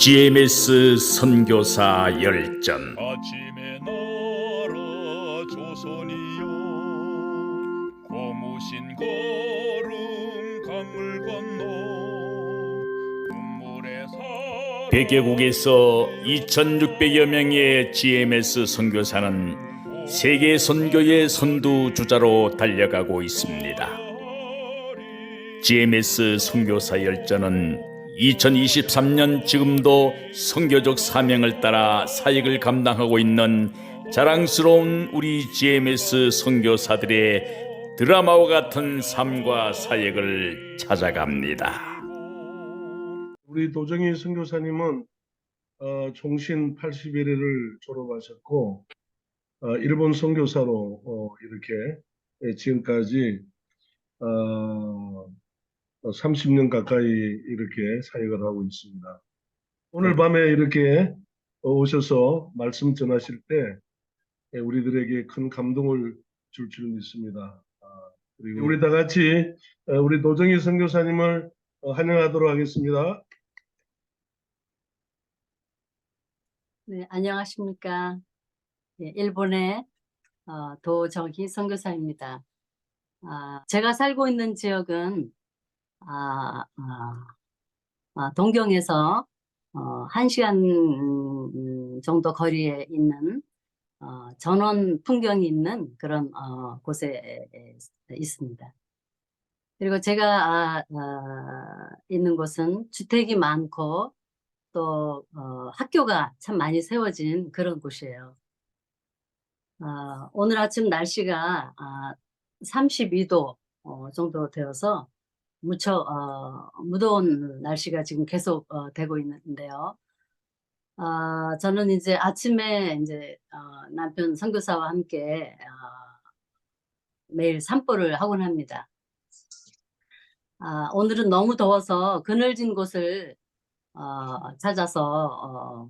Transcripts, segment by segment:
GMS 선교사 열전. 아침의 나라 조선이여, 고무신 걸음 강물 건너 눈물의 사 100개국에서 2600여 명의 GMS 선교사는 세계 선교의 선두주자로 달려가고 있습니다. GMS 선교사 열전은 2023년 지금도 선교적 사명을 따라 사역을 감당하고 있는 자랑스러운 우리 GMS 선교사들의 드라마와 같은 삶과 사역을 찾아갑니다. 우리 도정희 선교사님은 종신 81회를 졸업하셨고 일본 선교사로 이렇게 지금까지 30년 가까이 이렇게 사역을 하고 있습니다. 오늘 밤에 이렇게 오셔서 말씀 전하실 때 우리들에게 큰 감동을 줄 줄 믿습니다. 그리고 우리 다 같이 우리 도정희 선교사님을 환영하도록 하겠습니다. 네, 안녕하십니까. 네, 일본의 도정희 선교사입니다. 제가 살고 있는 지역은 동경에서 1시간 정도 거리에 있는 전원 풍경이 있는 그런 곳에 있습니다. 그리고 제가 있는 곳은 주택이 많고 또 학교가 참 많이 세워진 그런 곳이에요. 오늘 아침 날씨가 32도 정도 되어서 무척 무더운 날씨가 지금 계속 되고 있는데요. 저는 이제 아침에 이제 남편 선교사와 함께 매일 산보를 하곤 합니다. 오늘은 너무 더워서 그늘진 곳을 찾아서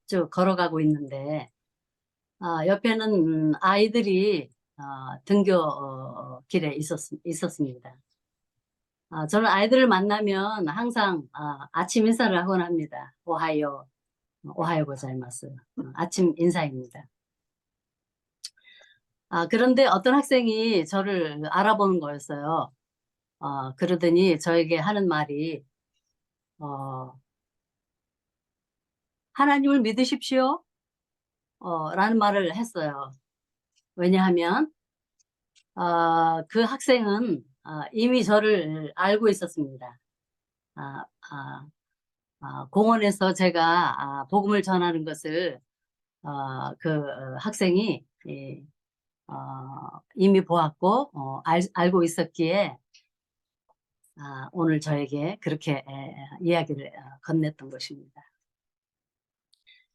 쭉 걸어가고 있는데 옆에는 아이들이 등교길에 있었습니다. 저는 아이들을 만나면 항상 아침 인사를 하곤 합니다. 오하요 고자이마스. 아침 인사입니다. 그런데 어떤 학생이 저를 알아보는 거였어요. 그러더니 저에게 하는 말이 하나님을 믿으십시오 라는 말을 했어요. 왜냐하면 그 학생은 이미 저를 알고 있었습니다. 공원에서 제가 복음을 전하는 것을 그 학생이 이미 보았고 알고 있었기에 오늘 저에게 그렇게 이야기를 건넸던 것입니다.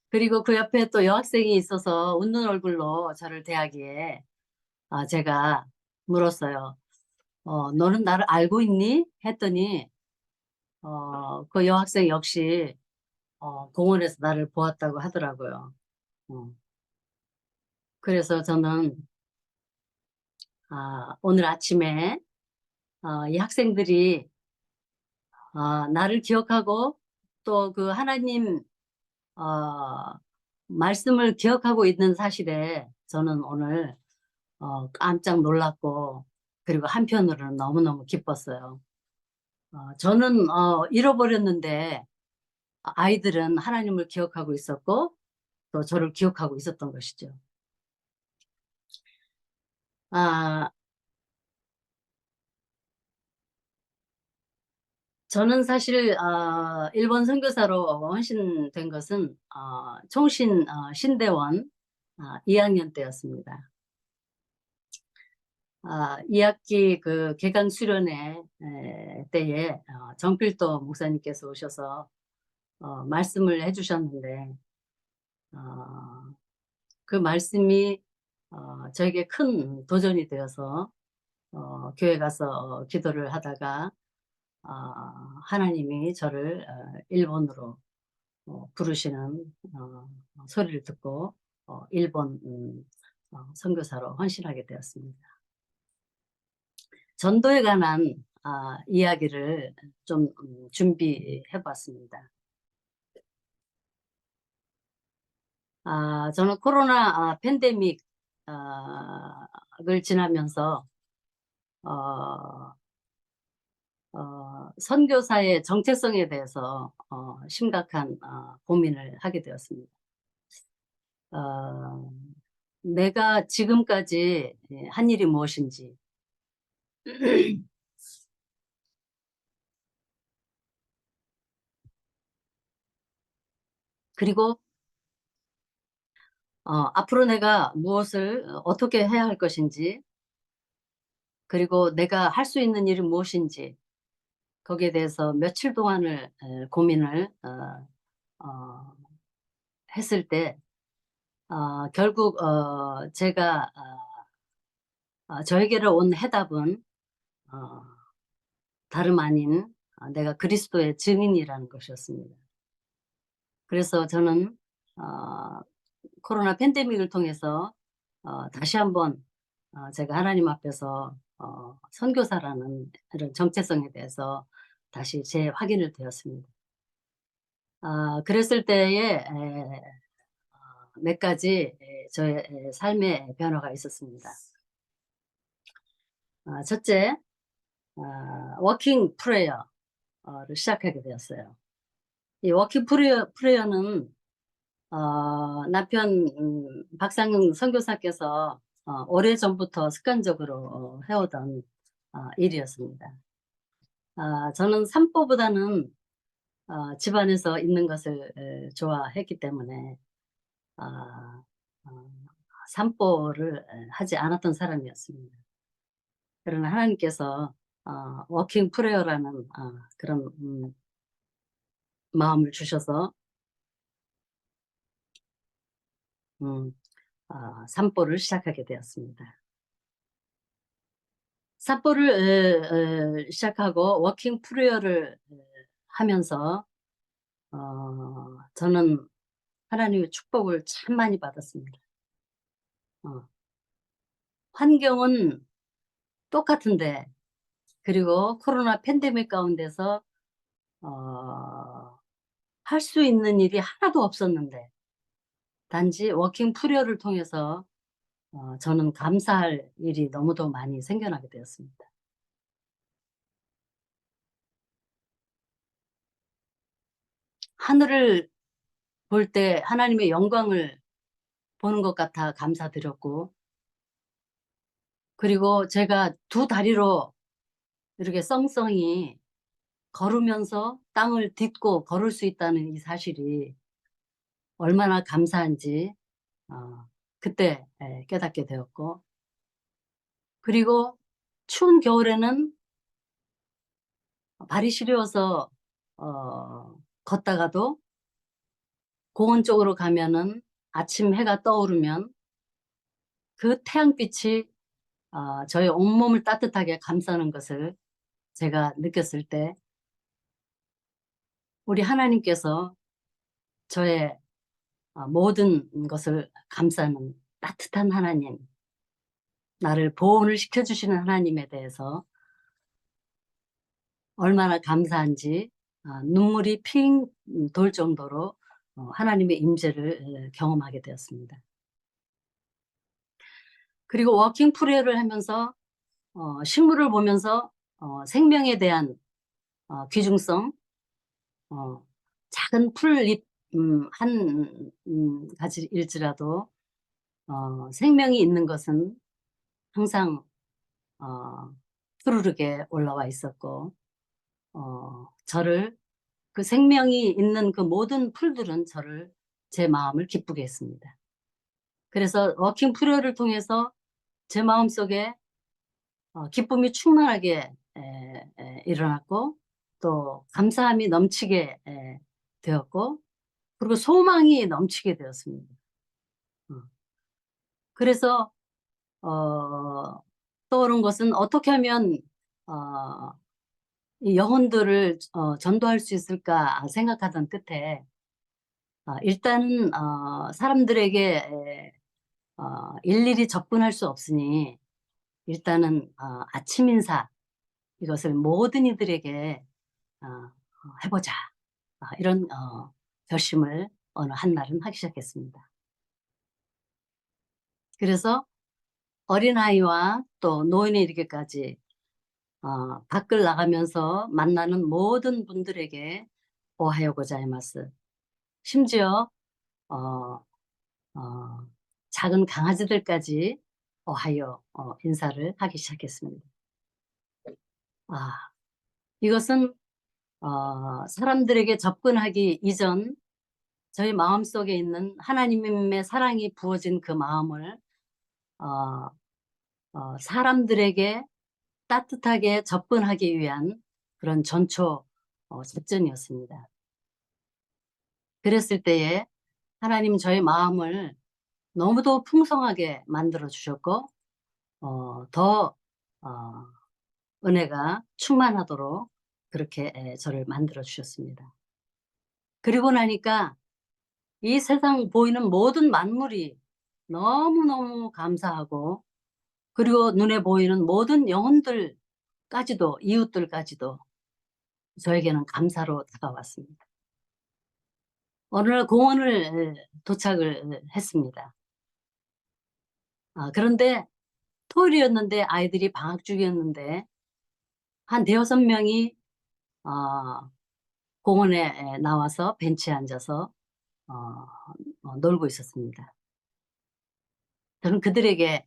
그리고 그 옆에 또 여학생이 있어서 웃는 얼굴로 저를 대하기에 제가 물었어요. 너는 나를 알고 있니? 했더니 그 여학생 역시 공원에서 나를 보았다고 하더라고요. 그래서 저는 오늘 아침에 이 학생들이 나를 기억하고 또 그 하나님 말씀을 기억하고 있는 사실에 저는 오늘 깜짝 놀랐고 그리고 한편으로는 너무너무 기뻤어요. 저는 잃어버렸는데 아이들은 하나님을 기억하고 있었고 또 저를 기억하고 있었던 것이죠. 저는 사실 일본 선교사로 헌신된 것은 총신 신대원 2학년 때였습니다. 2학기 그 개강 수련회 때에 정필도 목사님께서 오셔서 말씀을 해주셨는데 그 말씀이 저에게 큰 도전이 되어서 교회 가서 기도를 하다가 하나님이 저를 일본으로 부르시는 소리를 듣고 일본 선교사로 헌신하게 되었습니다. 전도에 관한 이야기를 좀 준비해 봤습니다. 저는 코로나 팬데믹을 지나면서 어, 선교사의 정체성에 대해서 심각한 고민을 하게 되었습니다. 어, 내가 지금까지 한 일이 무엇인지, 그리고 앞으로 내가 무엇을 어떻게 해야 할 것인지, 그리고 내가 할 수 있는 일이 무엇인지, 거기에 대해서 며칠 동안을 고민을 어, 했을 때, 결국 제가 저에게로 온 해답은 어, 다름 아닌 내가 그리스도의 증인이라는 것이었습니다. 그래서 저는 코로나 팬데믹을 통해서 다시 한번 제가 하나님 앞에서 선교사라는 이런 정체성에 대해서 다시 재확인을 되었습니다. 그랬을 때에 몇 가지 저의 삶의 변화가 있었습니다. 첫째, 워킹 프레이어를 시작하게 되었어요. 이 워킹 프레이어는 남편 박상용 선교사께서 오래전부터 습관적으로 해오던 일이었습니다. 저는 산보보다는 집안에서 있는 것을 좋아했기 때문에 산보를 하지 않았던 사람이었습니다. 그러나 하나님께서 워킹 프레이어라는 그런 마음을 주셔서 산보를 시작하게 되었습니다. 산보를 시작하고 워킹 프레이어를 하면서 저는 하나님의 축복을 참 많이 받았습니다. 환경은 똑같은데, 그리고 코로나 팬데믹 가운데서 할 수 있는 일이 하나도 없었는데, 단지 워킹 프레이어를 통해서 저는 감사할 일이 너무도 많이 생겨나게 되었습니다. 하늘을 볼 때 하나님의 영광을 보는 것 같아 감사드렸고, 그리고 제가 두 다리로 이렇게 썽썽이 걸으면서 땅을 딛고 걸을 수 있다는 이 사실이 얼마나 감사한지 그때 깨닫게 되었고, 그리고 추운 겨울에는 발이 시려워서 걷다가도 공원 쪽으로 가면은 아침 해가 떠오르면 그 태양빛이 저의 온몸을 따뜻하게 감싸는 것을 제가 느꼈을 때, 우리 하나님께서 저의 모든 것을 감싸는 따뜻한 하나님, 나를 보호를 시켜주시는 하나님에 대해서 얼마나 감사한지 눈물이 핑 돌 정도로 하나님의 임재를 경험하게 되었습니다. 그리고 워킹 프레이어를 하면서 식물을 보면서 생명에 대한 귀중성, 작은 풀잎 한 가지일지라도 생명이 있는 것은 항상 푸르르게 올라와 있었고, 저를, 그 생명이 있는 그 모든 풀들은 저를, 제 마음을 기쁘게 했습니다. 그래서 워킹 프레이어를 통해서 제 마음속에 기쁨이 충만하게 일어났고, 또 감사함이 넘치게 되었고, 그리고 소망이 넘치게 되었습니다. 그래서 떠오른 것은 어떻게 하면 이 영혼들을 전도할 수 있을까 생각하던 끝에 일단은 사람들에게 일일이 접근할 수 없으니 일단은 아침 인사, 이것을 모든 이들에게 해보자, 이런 결심을 어느 한날은 하기 시작했습니다. 그래서 어린아이와 또 노인에 이르기까지 밖을 나가면서 만나는 모든 분들에게 오하요 고자이마스. 심지어 어, 어, 작은 강아지들까지 오하요 인사를 하기 시작했습니다. 이것은 사람들에게 접근하기 이전 저희 마음속에 있는 하나님의 사랑이 부어진 그 마음을 사람들에게 따뜻하게 접근하기 위한 그런 전초 작전이었습니다. 그랬을 때에 하나님 저희 마음을 너무도 풍성하게 만들어 주셨고 더 은혜가 충만하도록 그렇게 저를 만들어 주셨습니다. 그리고 나니까 이 세상 보이는 모든 만물이 너무너무 감사하고, 그리고 눈에 보이는 모든 영혼들까지도, 이웃들까지도 저에게는 감사로 다가왔습니다. 어느 날 공원을 도착을 했습니다. 그런데 토요일이었는데 아이들이 방학 중이었는데 한 대여섯 명이 공원에 나와서 벤치에 앉아서 놀고 있었습니다. 저는 그들에게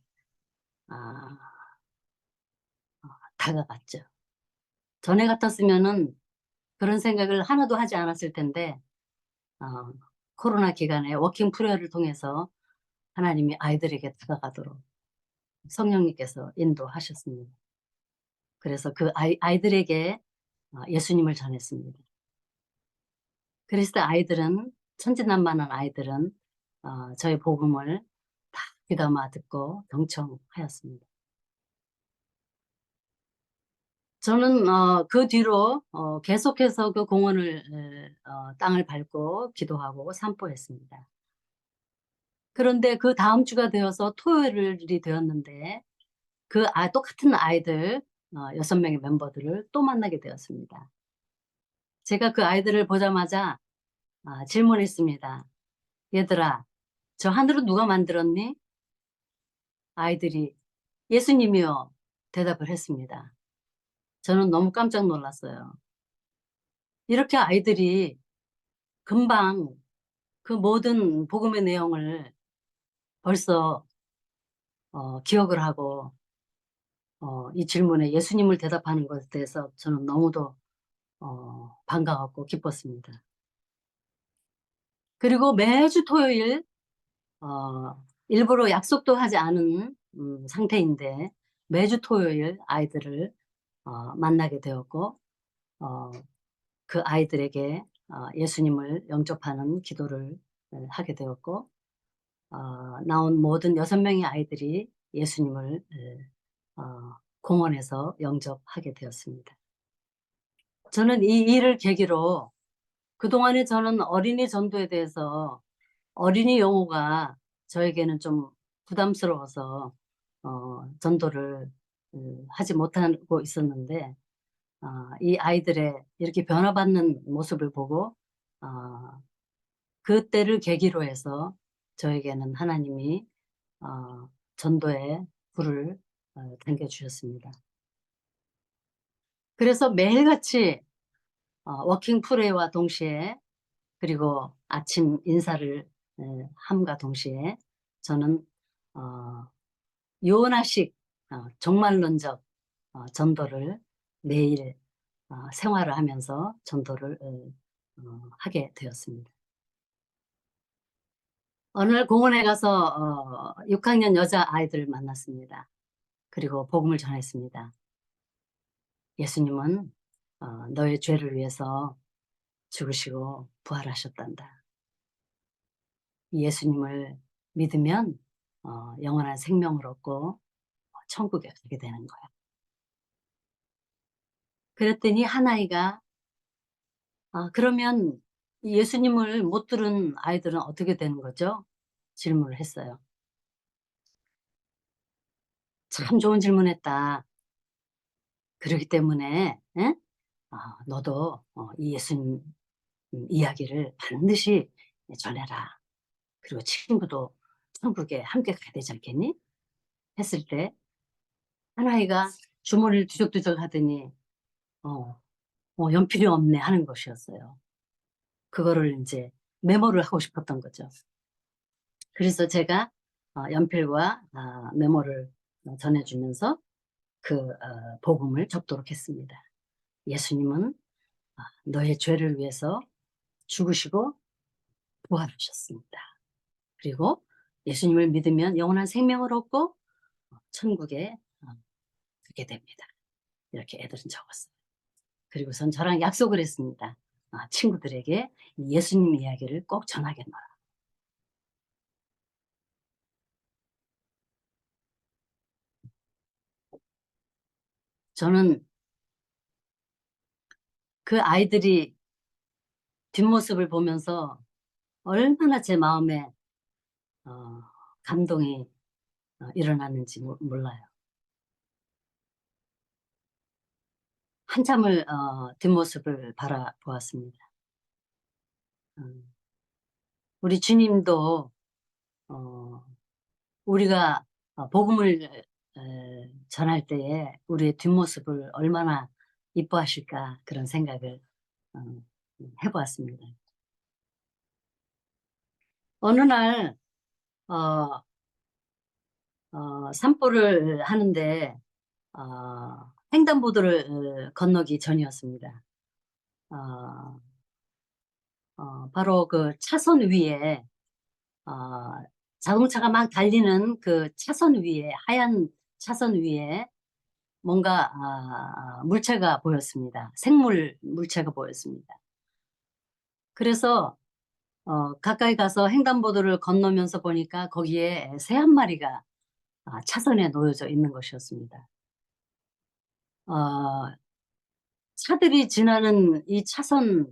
다가갔죠. 전에 같았으면은 그런 생각을 하나도 하지 않았을 텐데 코로나 기간에 워킹 프레어를 통해서 하나님이 아이들에게 다가가도록 성령님께서 인도하셨습니다. 그래서 그 아이들에게 예수님을 전했습니다. 그래서 아이들은, 천진난만한 아이들은 저의 복음을 다 귀담아 듣고 경청하였습니다. 저는 그 뒤로 계속해서 그 공원을 땅을 밟고 기도하고 산보했습니다. 그런데 그 다음 주가 되어서 토요일이 되었는데 그 똑같은 아이들 6명의 멤버들을 또 만나게 되었습니다. 제가 그 아이들을 보자마자 질문했습니다. 얘들아, 저 하늘은 누가 만들었니? 아이들이 예수님이요 대답을 했습니다. 저는 너무 깜짝 놀랐어요. 이렇게 아이들이 금방 그 모든 복음의 내용을 벌써 기억을 하고 이 질문에 예수님을 대답하는 것에 대해서 저는 너무도 반가웠고 기뻤습니다. 그리고 매주 토요일 일부러 약속도 하지 않은 상태인데 매주 토요일 아이들을 만나게 되었고 그 아이들에게 예수님을 영접하는 기도를 하게 되었고 나온 모든 6명의 아이들이 예수님을 공원에서 영접하게 되었습니다. 저는 이 일을 계기로 그동안에 저는 어린이 전도에 대해서 어린이 용어가 저에게는 좀 부담스러워서 전도를 하지 못하고 있었는데 이 아이들의 이렇게 변화받는 모습을 보고 그때를 계기로 해서 저에게는 하나님이 전도의 불을 당겨주셨습니다. 그래서 매일같이 워킹 프레이와 동시에 그리고 아침 인사를 함과 동시에 저는 요나식 종말론적 전도를 매일 생활을 하면서 전도를 하게 되었습니다. 어느 날 공원에 가서 6학년 여자아이들을 만났습니다. 그리고 복음을 전했습니다. 예수님은 너의 죄를 위해서 죽으시고 부활하셨단다. 예수님을 믿으면 영원한 생명을 얻고 천국에 가게 되는 거야. 그랬더니 한 아이가 그러면 예수님을 못 들은 아이들은 어떻게 되는 거죠? 질문을 했어요. 참 좋은 질문했다. 그렇기 때문에 너도 이 예수님 이야기를 반드시 전해라. 그리고 친구도 천국에 함께 가야 되지 않겠니? 했을 때 한 아이가 주머니를 뒤적뒤적 하더니 연필이 없네 하는 것이었어요. 그거를 이제 메모를 하고 싶었던 거죠. 그래서 제가 연필과 메모를 전해주면서 그 복음을 접도록 했습니다. 예수님은 너의 죄를 위해서 죽으시고 부활하셨습니다. 그리고 예수님을 믿으면 영원한 생명을 얻고 천국에 가게 됩니다. 이렇게 애들은 적었어요. 그리고선 저랑 약속을 했습니다. 친구들에게 예수님 이야기를 꼭 전하겠노라. 저는 그 아이들이 뒷모습을 보면서 얼마나 제 마음에 감동이 일어났는지 몰라요. 한참을 뒷모습을 바라보았습니다. 우리 주님도 우리가 복음을 전할 때에 우리의 뒷모습을 얼마나 이뻐하실까 그런 생각을 해보았습니다. 어느 날 산보를 하는데 횡단보도를 건너기 전이었습니다. 바로 그 차선 위에 자동차가 막 달리는 그 차선 위에 하얀 차선 위에 뭔가 물체가 보였습니다. 생물 물체가 보였습니다. 그래서 가까이 가서 횡단보도를 건너면서 보니까 거기에 새 한 마리가 차선에 놓여져 있는 것이었습니다. 차들이 지나는 이 차선에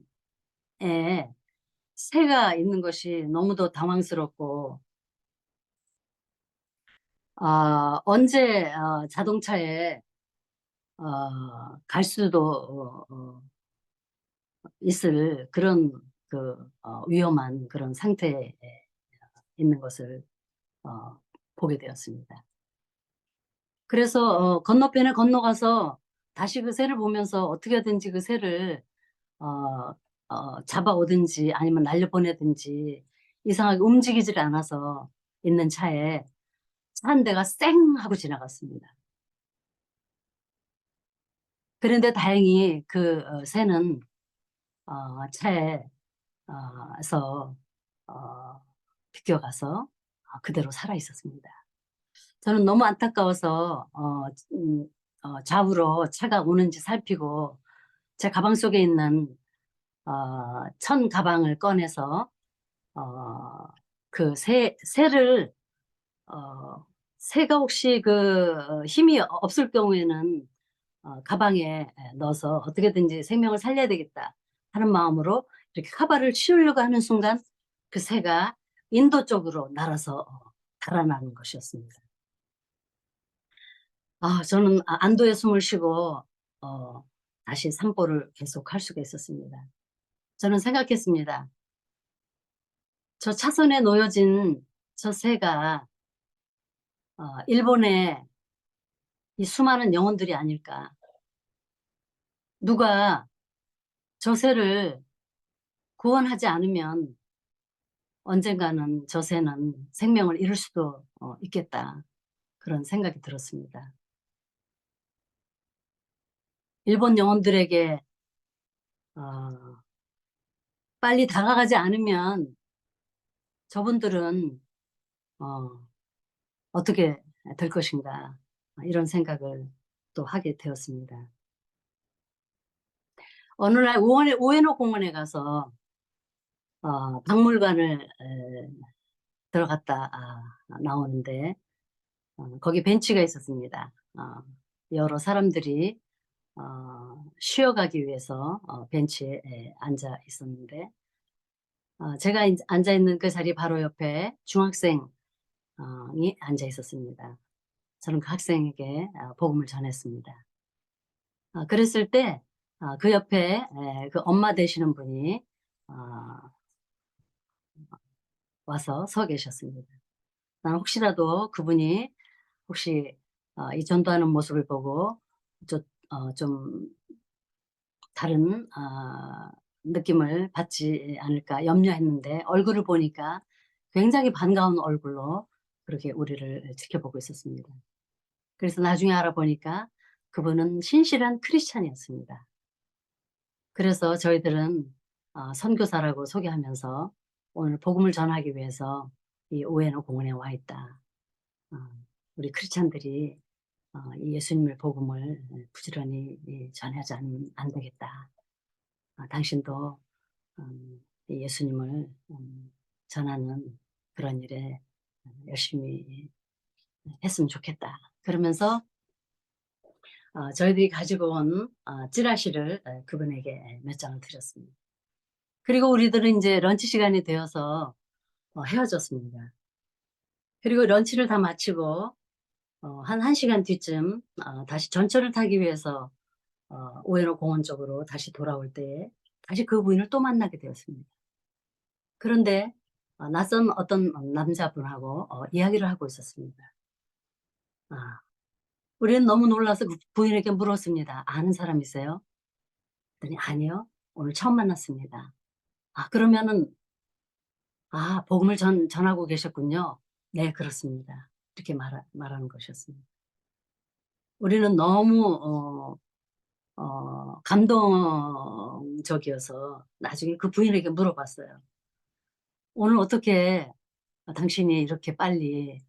새가 있는 것이 너무도 당황스럽고 언제 자동차에 갈 수도 있을 그런 그 위험한 그런 상태에 있는 것을 보게 되었습니다. 그래서 건너편에 건너가서 다시 그 새를 보면서 어떻게든지 그 새를 잡아오든지 아니면 날려보내든지 이상하게 움직이질 않아서 있는 차에 차 한 대가 쌩 하고 지나갔습니다. 그런데 다행히 그 새는 차에서 비껴가서 그대로 살아 있었습니다. 저는 너무 안타까워서 좌우로 차가 오는지 살피고 제 가방 속에 있는 천 가방을 꺼내서 그 새를 새가 혹시 그 힘이 없을 경우에는 가방에 넣어서 어떻게든지 생명을 살려야 되겠다 하는 마음으로 이렇게 카바를 씌우려고 하는 순간 그 새가 인도 쪽으로 날아서 달아나는 것이었습니다. 저는 안도의 숨을 쉬고 다시 산보를 계속 할 수가 있었습니다. 저는 생각했습니다. 저 차선에 놓여진 저 새가 일본의 이 수많은 영혼들이 아닐까. 누가 저 새를 구원하지 않으면 언젠가는 저 새는 생명을 잃을 수도 있겠다. 그런 생각이 들었습니다. 일본 영혼들에게 빨리 다가가지 않으면 저분들은 어떻게 될 것인가 이런 생각을 또 하게 되었습니다. 어느 날 우에노 공원에 가서 박물관을 들어갔다 나오는데 거기 벤치가 있었습니다. 여러 사람들이 쉬어가기 위해서 벤치에 앉아 있었는데 제가 앉아 있는 그 자리 바로 옆에 중학생이 앉아 있었습니다. 저는 그 학생에게 복음을 전했습니다. 그랬을 때 그 옆에 그 엄마 되시는 분이 와서 서 계셨습니다. 나는 혹시라도 그분이 혹시 이 전도하는 모습을 보고 좀 다른 느낌을 받지 않을까 염려했는데 얼굴을 보니까 굉장히 반가운 얼굴로 그렇게 우리를 지켜보고 있었습니다. 그래서 나중에 알아보니까 그분은 신실한 크리스찬이었습니다. 그래서 저희들은 선교사라고 소개하면서 오늘 복음을 전하기 위해서 이 우에노 공원에 와 있다. 어, 우리 크리스찬들이 이 예수님의 복음을 부지런히 전하지 안 되겠다. 당신도 이 예수님을 전하는 그런 일에 열심히 했으면 좋겠다. 그러면서 저희들이 가지고 온 찌라시를 그분에게 몇 장을 드렸습니다. 그리고 우리들은 이제 런치 시간이 되어서 헤어졌습니다. 그리고 런치를 다 마치고 한 1시간 뒤쯤 다시 전철을 타기 위해서 우에노 공원 쪽으로 다시 돌아올 때에 다시 그 부인을 또 만나게 되었습니다. 그런데 낯선 어떤 남자분하고 이야기를 하고 있었습니다. 우리는 너무 놀라서 그 부인에게 물었습니다. 아는 사람이세요? 그랬더니 아니요. 오늘 처음 만났습니다. 그러면은 복음을 전하고 계셨군요. 네, 그렇습니다. 이렇게 말하는 것이었습니다. 우리는 너무 감동적이어서 나중에 그 부인에게 물어봤어요. 오늘 어떻게 당신이 이렇게 빨리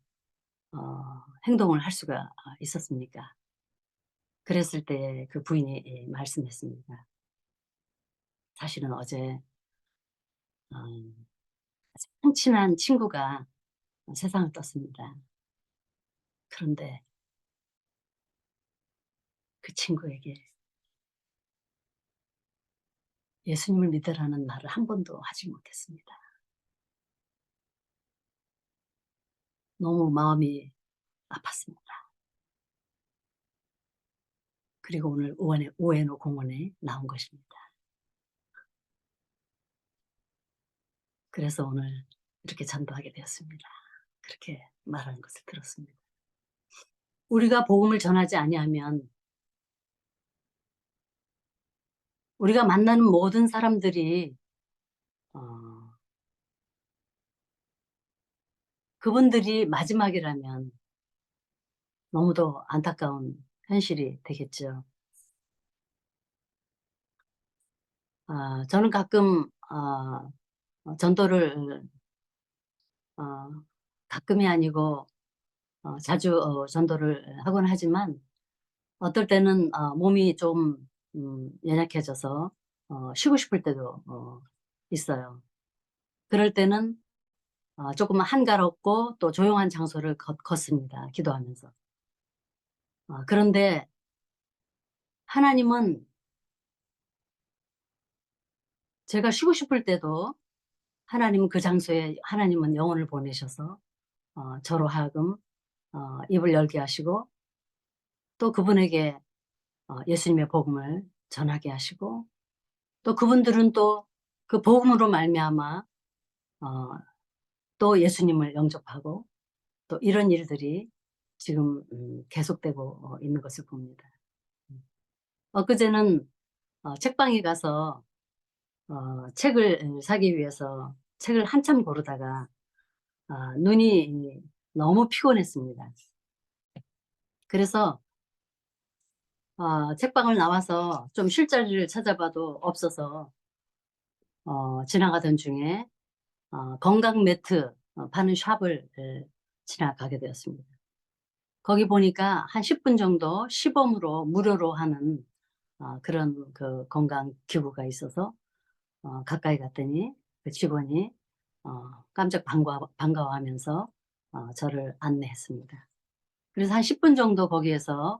행동을 할 수가 있었습니까? 그랬을 때 그 부인이 말씀했습니다. 사실은 어제 가장 친한 친구가 세상을 떴습니다. 그런데 그 친구에게 예수님을 믿으라는 말을 한 번도 하지 못했습니다. 너무 마음이 아팠습니다. 그리고 오늘 우에노 공원에 나온 것입니다. 그래서 오늘 이렇게 전도하게 되었습니다. 그렇게 말하는 것을 들었습니다. 우리가 복음을 전하지 아니하면 우리가 만나는 모든 사람들이 그분들이 마지막이라면 너무도 안타까운 현실이 되겠죠. 저는 가끔 전도를 가끔이 아니고 자주 전도를 하곤 하지만 어떨 때는 몸이 좀 연약해져서 쉬고 싶을 때도 있어요. 그럴 때는 조금 한가롭고 또 조용한 장소를 걷습니다. 기도하면서. 그런데 하나님은 제가 쉬고 싶을 때도 하나님은 그 장소에 하나님은 영혼을 보내셔서 저로 하여금 입을 열게 하시고 또 그분에게 예수님의 복음을 전하게 하시고 또 그분들은 또 그 복음으로 말미암아 또 예수님을 영접하고 또 이런 일들이 지금 계속되고 있는 것을 봅니다. 엊그제는 책방에 가서 책을 사기 위해서 책을 한참 고르다가 눈이 너무 피곤했습니다. 그래서 책방을 나와서 좀 쉴 자리를 찾아봐도 없어서 지나가던 중에 건강 매트 파는 샵을 지나가게 되었습니다. 거기 보니까 한 10분 정도 시범으로 무료로 하는 그런 그 건강 기구가 있어서 가까이 갔더니 그 직원이 깜짝 반가워하면서 저를 안내했습니다. 그래서 한 10분 정도 거기에서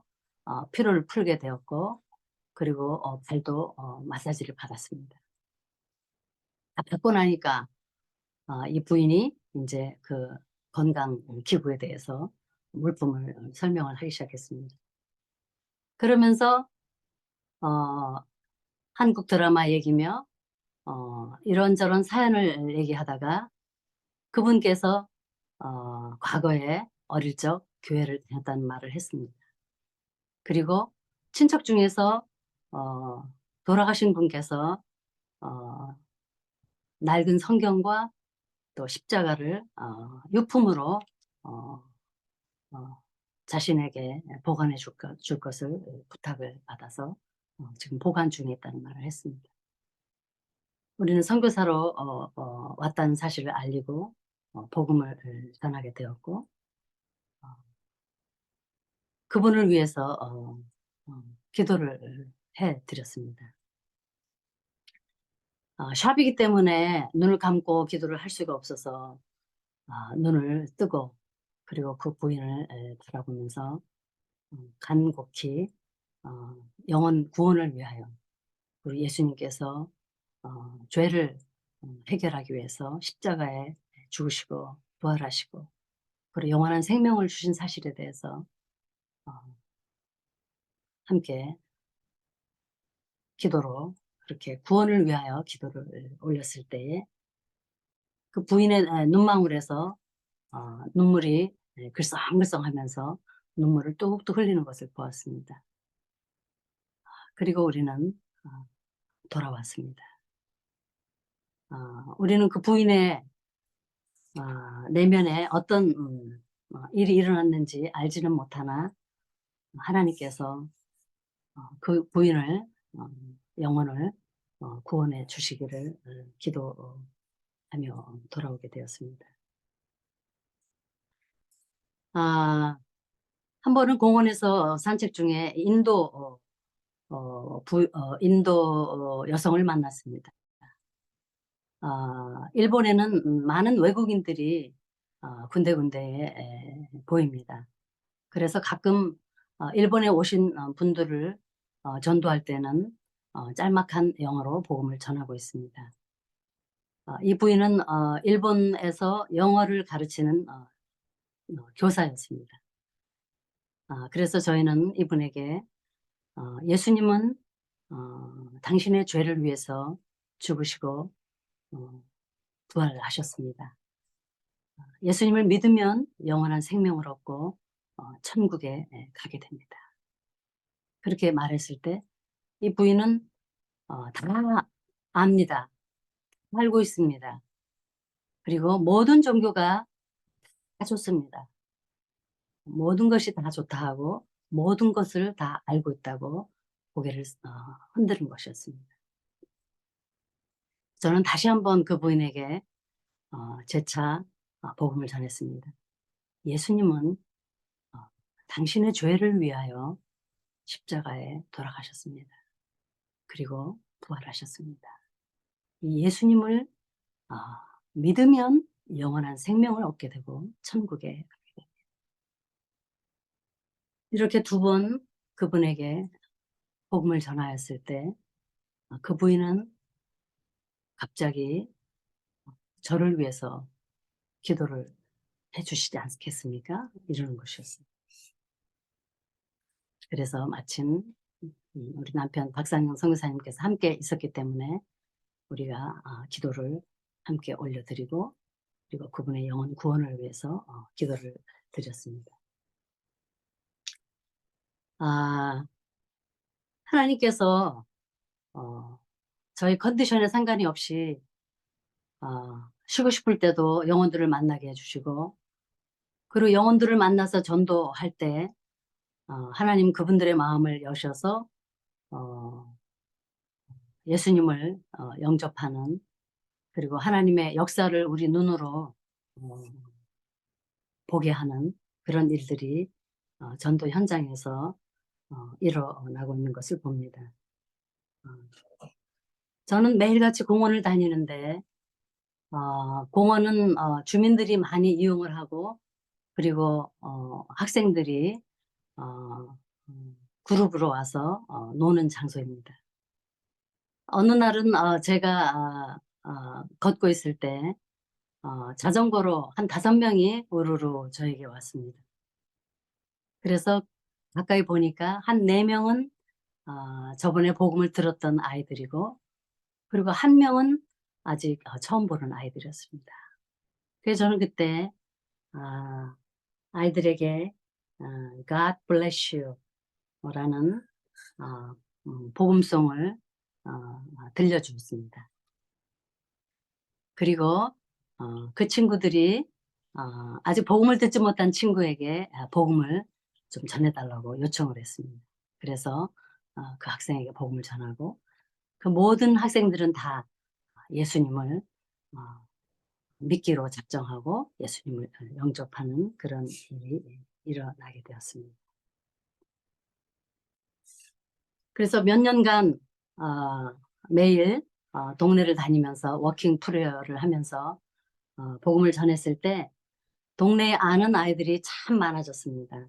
피로를 풀게 되었고 그리고 발도 마사지를 받았습니다. 다 받고 나니까 이 부인이 이제 그 건강 기구에 대해서 물품을 설명을 하기 시작했습니다. 그러면서 한국 드라마 얘기며 이런저런 사연을 얘기하다가 그분께서 과거에 어릴 적 교회를 다녔다는 말을 했습니다. 그리고 친척 중에서 돌아가신 분께서 낡은 성경과 또 십자가를 유품으로 어, 어, 자신에게 보관해 줄 것을 부탁을 받아서 지금 보관 중에 있다는 말을 했습니다. 우리는 선교사로 왔다는 사실을 알리고 복음을 전하게 되었고 그분을 위해서 기도를 해드렸습니다. 샵이기 때문에 눈을 감고 기도를 할 수가 없어서 눈을 뜨고 그리고 그 부인을 바라보면서 간곡히 영혼 구원을 위하여 우리 예수님께서 죄를 해결하기 위해서 십자가에 죽으시고 부활하시고 그리고 영원한 생명을 주신 사실에 대해서 함께 기도로 그렇게 구원을 위하여 기도를 올렸을 때에 그 부인의 눈망울에서 눈물이 글썽글썽하면서 눈물을 뚝뚝 흘리는 것을 보았습니다. 그리고 우리는 돌아왔습니다. 우리는 그 부인의 내면에 어떤 일이 일어났는지 알지는 못하나 하나님께서 그 부인을 영혼을 구원해 주시기를 기도하며 돌아오게 되었습니다. 한 번은 공원에서 산책 중에 인도 여성을 만났습니다. 일본에는 많은 외국인들이 군데군데에 보입니다. 그래서 가끔 일본에 오신 분들을 전도할 때는 짤막한 영어로 복음을 전하고 있습니다. 이 부인은 일본에서 영어를 가르치는 교사였습니다. 그래서 저희는 이분에게 예수님은 당신의 죄를 위해서 죽으시고 부활하셨습니다. 예수님을 믿으면 영원한 생명을 얻고 천국에 가게 됩니다. 그렇게 말했을 때 이 부인은 다 압니다. 알고 있습니다. 그리고 모든 종교가 다 좋습니다. 모든 것이 다 좋다 하고 모든 것을 다 알고 있다고 고개를 흔드는 것이었습니다. 저는 다시 한번 그 부인에게 재차 복음을 전했습니다. 예수님은 당신의 죄를 위하여 십자가에 돌아가셨습니다. 그리고 부활하셨습니다. 이 예수님을 믿으면 영원한 생명을 얻게 되고 천국에 가게 됩니다. 이렇게 두 번 그분에게 복음을 전하였을 때 그 부인은 갑자기 저를 위해서 기도를 해주시지 않겠습니까? 이러는 것이었습니다. 그래서 마침 우리 남편 박상영 선교사님께서 함께 있었기 때문에 우리가 기도를 함께 올려드리고 그리고 그분의 영혼 구원을 위해서 기도를 드렸습니다. 하나님께서 저희 컨디션에 상관이 없이 쉬고 싶을 때도 영혼들을 만나게 해주시고 그리고 영혼들을 만나서 전도할 때 하나님 그분들의 마음을 여셔서 예수님을 영접하는 그리고 하나님의 역사를 우리 눈으로 보게 하는 그런 일들이 전도 현장에서 일어나고 있는 것을 봅니다. 저는 매일같이 공원을 다니는데 공원은 주민들이 많이 이용을 하고 그리고 학생들이 그룹으로 와서 노는 장소입니다. 어느 날은 제가 걷고 있을 때 자전거로 한 5명이 우르르 저에게 왔습니다. 그래서 가까이 보니까 한 4명은 저번에 복음을 들었던 아이들이고 그리고 1명은 아직 처음 보는 아이들이었습니다. 그래서 저는 그때 아이들에게 God bless you 라는 복음송을 들려주었습니다. 그리고 그 친구들이 아직 복음을 듣지 못한 친구에게 복음을 좀 전해달라고 요청을 했습니다. 그래서 그 학생에게 복음을 전하고 그 모든 학생들은 다 예수님을 믿기로 작정하고 예수님을 영접하는 그런 일이 일어나게 되었습니다. 그래서 몇 년간 매일 동네를 다니면서 워킹 프레어를 하면서 복음을 전했을 때 동네에 아는 아이들이 참 많아졌습니다.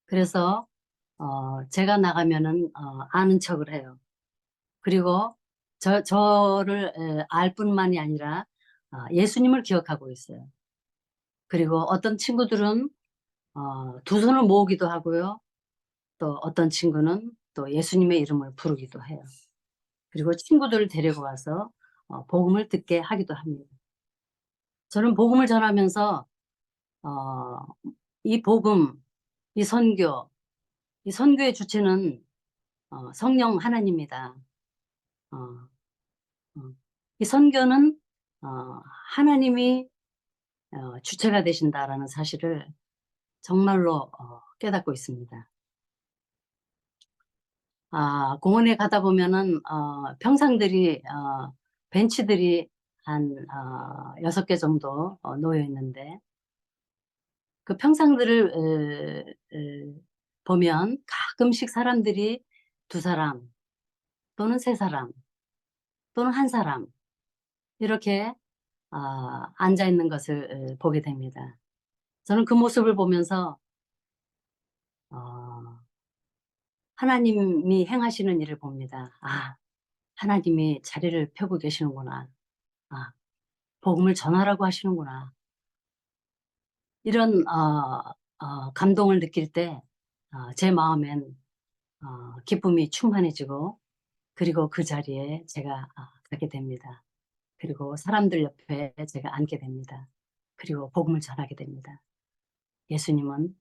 그래서 제가 나가면은 아는 척을 해요. 그리고 저를 알 뿐만이 아니라 예수님을 기억하고 있어요. 그리고 어떤 친구들은 두 손을 모으기도 하고요. 또 어떤 친구는 또 예수님의 이름을 부르기도 해요. 그리고 친구들을 데리고 와서 복음을 듣게 하기도 합니다. 저는 복음을 전하면서 이 복음, 이 선교의 주체는 성령 하나님입니다. 이 선교는 하나님이 주체가 되신다라는 사실을 정말로 깨닫고 있습니다. 공원에 가다 보면은 평상들이 벤치들이 한 6개 정도 놓여 있는데 그 평상들을 보면 가끔씩 사람들이 2사람 또는 3사람 또는 1사람 이렇게 앉아 있는 것을 보게 됩니다. 저는 그 모습을 보면서 하나님이 행하시는 일을 봅니다. 하나님이 자리를 펴고 계시는구나. 복음을 전하라고 하시는구나. 이런 감동을 느낄 때 제 마음엔 기쁨이 충만해지고 그리고 그 자리에 제가 가게 됩니다. 그리고 사람들 옆에 제가 앉게 됩니다. 그리고 복음을 전하게 됩니다. 예수님은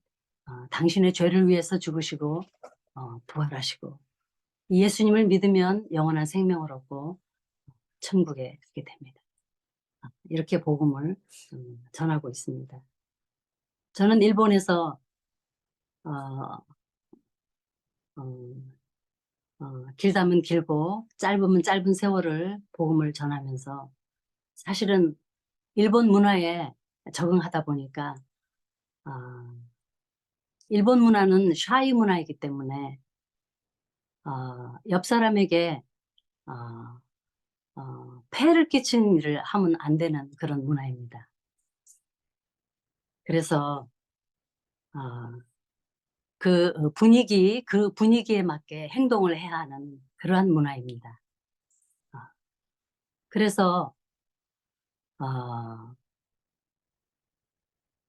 당신의 죄를 위해서 죽으시고 부활하시고 이 예수님을 믿으면 영원한 생명을 얻고 천국에 가게 됩니다. 이렇게 복음을 전하고 있습니다. 저는 일본에서 길다면 길고 짧으면 짧은 세월을 복음을 전하면서 사실은 일본 문화에 적응하다 보니까 일본 문화는 샤이 문화이기 때문에 옆 사람에게 폐를 끼친 일을 하면 안 되는 그런 문화입니다. 그래서 그 분위기에 맞게 행동을 해야 하는 그러한 문화입니다. 그래서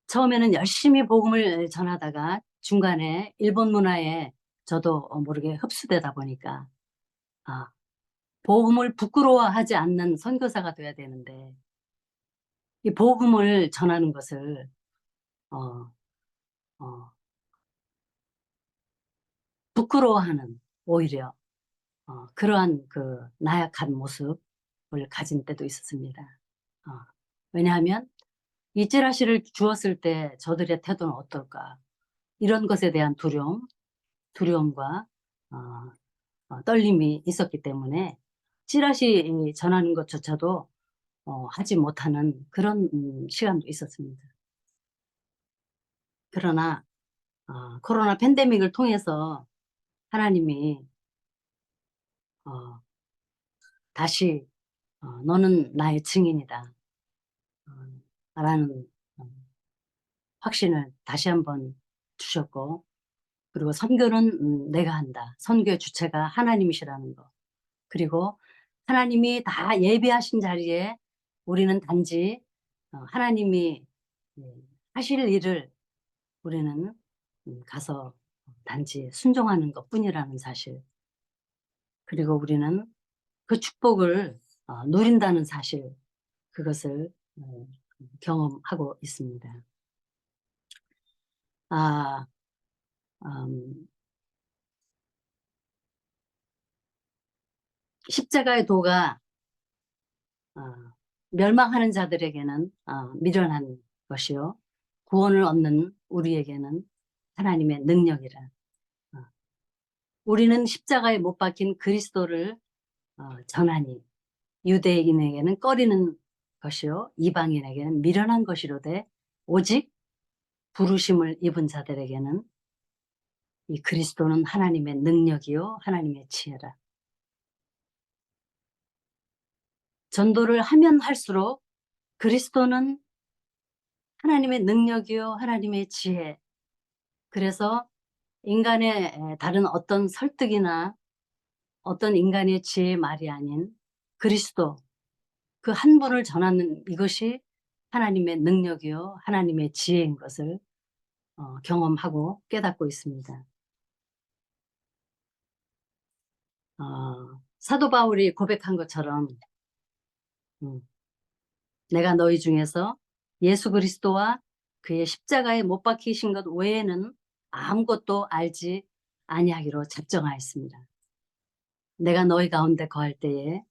처음에는 열심히 복음을 전하다가 중간에 일본 문화에 저도 모르게 흡수되다 보니까 복음을 부끄러워하지 않는 선교사가 돼야 되는데 이 복음을 전하는 것을 부끄러워하는 오히려 그러한 그 나약한 모습을 가진 때도 있었습니다. 왜냐하면 이 찌라시를 주었을 때 저들의 태도는 어떨까 이런 것에 대한 두려움과 떨림이 있었기 때문에 찌라시 전하는 것조차도 하지 못하는 그런 시간도 있었습니다. 그러나 코로나 팬데믹을 통해서 하나님이 다시 너는 나의 증인이다 라는 확신을 다시 한번 주셨고 그리고 선교는 내가 한다. 선교의 주체가 하나님이시라는 거. 그리고 하나님이 다 예비하신 자리에 우리는 단지 하나님이 하실 일을 우리는 가서 단지 순종하는 것뿐이라는 사실. 그리고 우리는 그 축복을 누린다는 사실. 그것을 경험하고 있습니다. 아, 음, 십자가의 도가 어, 멸망하는 자들에게는 미련한 것이요, 구원을 얻는 우리에게는 하나님의 능력이라. 어, 우리는 십자가에 못 박힌 그리스도를 전하니 유대인에게는 꺼리는 것이요 이방인에게는 미련한 것이로되 오직 부르심을 입은 자들에게는 이 그리스도는 하나님의 능력이요 하나님의 지혜라. 전도를 하면 할수록 그리스도는 하나님의 능력이요 하나님의 지혜. 그래서 인간의 다른 어떤 설득이나 어떤 인간의 지혜의 말이 아닌 그리스도, 그 한 분을 전하는 이것이 하나님의 능력이요 하나님의 지혜인 것을 경험하고 깨닫고 있습니다. 사도 바울이 고백한 것처럼 음, 내가 너희 중에서 예수 그리스도와 그의 십자가에 못 박히신 것 외에는 아무것도 알지 아니하기로 작정하였습니다. 내가 너희 가운데 거할 때에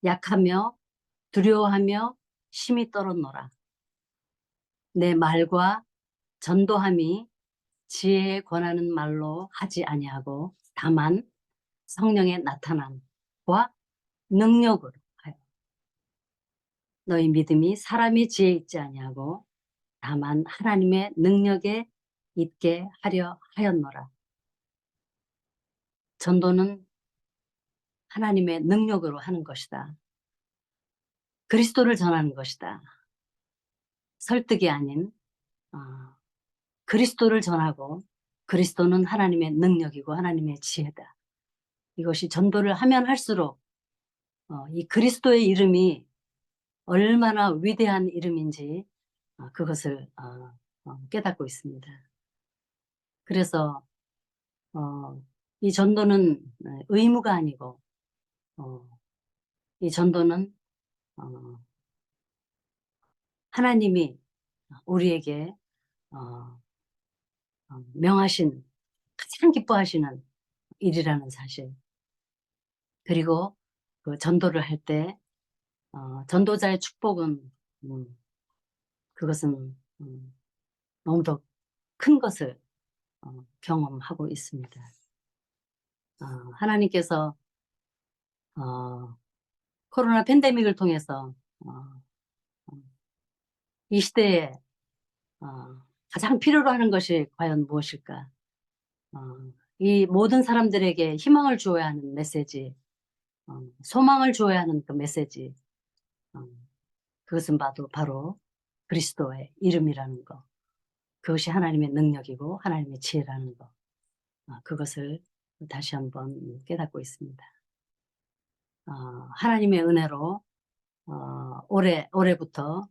약하며 두려워하며 심히 떨었노라. 내 말과 전도함이 지혜에 권하는 말로 하지 아니하고 다만 성령의 나타남과 능력으로 하여 너희 믿음이 사람의 지혜에 있지 아니하고 다만 하나님의 능력에 있게 하려 하였노라. 전도는 하나님의 능력으로 하는 것이다. 그리스도를 전하는 것이다. 설득이 아닌 그리스도를 전하고 그리스도는 하나님의 능력이고 하나님의 지혜다. 이것이 전도를 하면 할수록 이 그리스도의 이름이 얼마나 위대한 이름인지 그것을 깨닫고 있습니다. 그래서 이 전도는 의무가 아니고 이 전도는 하나님이 우리에게 명하신 가장 기뻐하시는 일이라는 사실. 그리고 그 전도를 할 때 전도자의 축복은 그것은 너무도 큰 것을 경험하고 있습니다. 하나님께서 코로나 팬데믹을 통해서 이 시대에 가장 필요로 하는 것이 과연 무엇일까? 이 모든 사람들에게 희망을 주어야 하는 메시지, 소망을 주어야 하는 그 메시지, 그것은 바로 그리스도의 이름이라는 것, 그것이 하나님의 능력이고 하나님의 지혜라는 것, 그것을 다시 한번 깨닫고 있습니다. 하나님의 은혜로 올해부터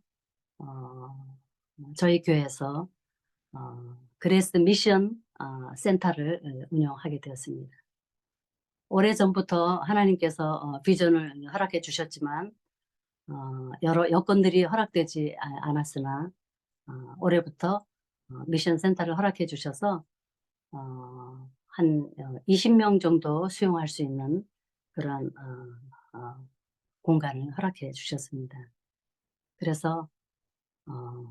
저희 교회에서 그레이스 미션 센터를 운영하게 되었습니다. 오래전부터 하나님께서 비전을 허락해 주셨지만 여러 여건들이 허락되지 않았으나 올해부터 미션 센터를 허락해 주셔서 한 20명 정도 수용할 수 있는 그런 공간을 허락해 주셨습니다. 그래서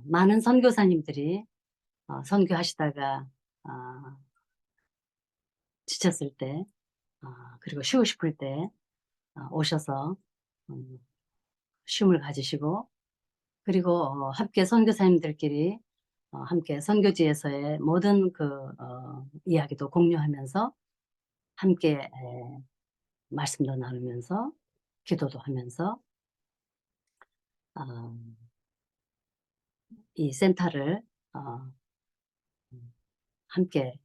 많은 선교사님들이 선교하시다가 지쳤을 때 그리고 쉬고 싶을 때 오셔서 쉼을 가지시고, 그리고 함께 선교사님들끼리 함께 선교지에서의 모든 그 이야기도 공유하면서 함께 말씀도 나누면서 기도도 하면서 이 센터를 함께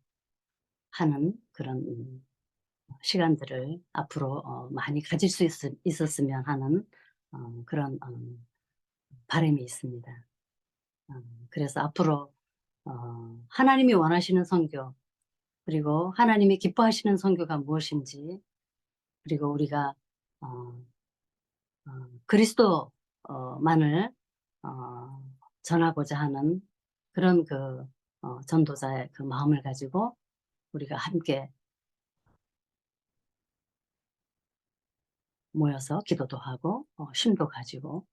하는 그런 시간들을 앞으로 많이 가질 수 있었으면 하는 그런 바람이 있습니다. 그래서 앞으로 하나님이 원하시는 선교, 그리고 하나님이 기뻐하시는 선교가 무엇인지, 그리고 우리가 그리스도만을 전하고자 하는 그런 그 전도자의 그 마음을 가지고 우리가 함께 모여서 기도도 하고 쉼도 가지고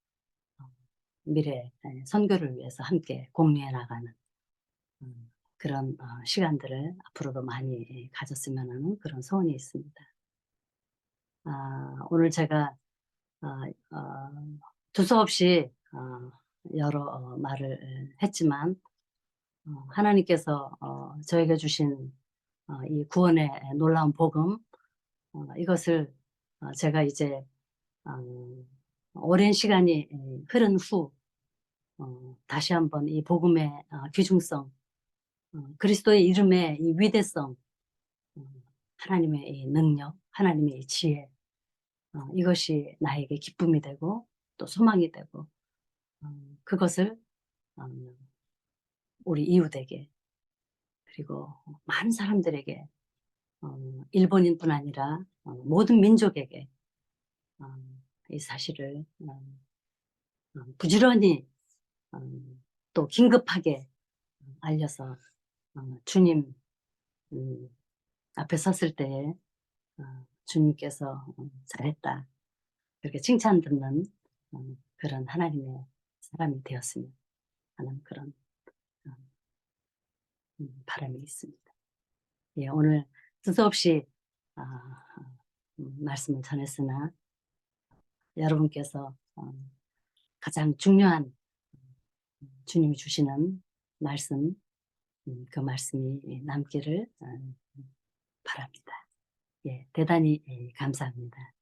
미래 선교를 위해서 함께 공유해 나가는 그런 시간들을 앞으로도 많이 가졌으면 하는 그런 소원이 있습니다. 오늘 제가 두서없이 여러 말을 했지만 하나님께서 저에게 주신 이 구원의 놀라운 복음, 이것을 제가 이제 오랜 시간이 흐른 후 다시 한번 이 복음의 귀중성, 그리스도의 이름의 이 위대성, 하나님의 이 능력, 하나님의 이 지혜, 이것이 나에게 기쁨이 되고 또 소망이 되고 그것을 우리 이웃에게 그리고 많은 사람들에게 일본인뿐 아니라 모든 민족에게 이 사실을 부지런히 또 긴급하게 알려서 주님 앞에 섰을 때에 주님께서 잘했다 그렇게 칭찬 듣는 그런 하나님의 사람이 되었으면 하는 그런 바람이 있습니다. 예, 오늘 두서없이 말씀을 전했으나 여러분께서 가장 중요한 주님이 주시는 말씀, 그 말씀이 남기를 바랍니다. 예, 대단히 감사합니다.